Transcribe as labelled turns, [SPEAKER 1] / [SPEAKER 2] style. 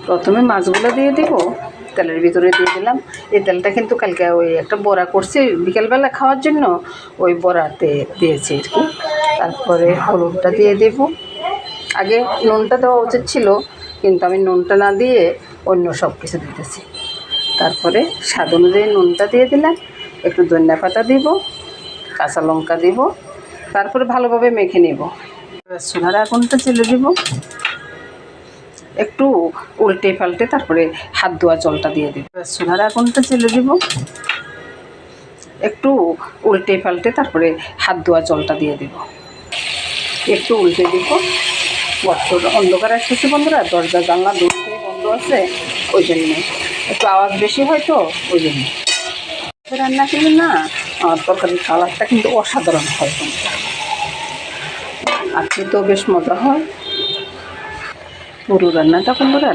[SPEAKER 1] প্রথমে মাছগুলো দিয়ে দেব, তেলের ভিতরে দিয়ে দিলাম। এই তেলটা কিন্তু কালকে ওই একটা বড়া করছি বিকেলবেলা খাওয়ার জন্য, ওই বড়াতে দিয়েছি আর কি। তারপরে হলুদটা দিয়ে দেব। আগে নুনটা দেওয়া উচিত ছিল, কিন্তু আমি নুনটা না দিয়ে অন্য সব কিছু দিতেছি। তারপরে স্বাদ অনুযায়ী নুনটা দিয়ে দিলাম, একটু ধনিয়া পাতা দিব, কাঁচা লঙ্কা দিব। তারপরে ভালোভাবে মেখে নেব। চুলার আগুনটা জ্বেলে দিব, একটু উল্টে পাল্টে তারপরে হাত ধোয়া জলটা দিয়ে দিব। চুলার আগুনটা জ্বেলে দিব, একটু উল্টে পাল্টে তারপরে হাত ধোয়া জলটা দিয়ে দিব। একটু উল্টে দিব। বছর অন্ধকার আসতেছে বন্ধুরা, দরজা জানলা দূর থেকে বন্ধ আছে, ওই জন্যে একটু আওয়াজ বেশি হয় তো, ওই জন্য রান্না করলে না আমার তরকারির কালারটা কিন্তু অসাধারণ হয় বন্ধুরা, আর খেতেও বেশ মজা হয়। পুরো রান্নাটা বন্ধুরা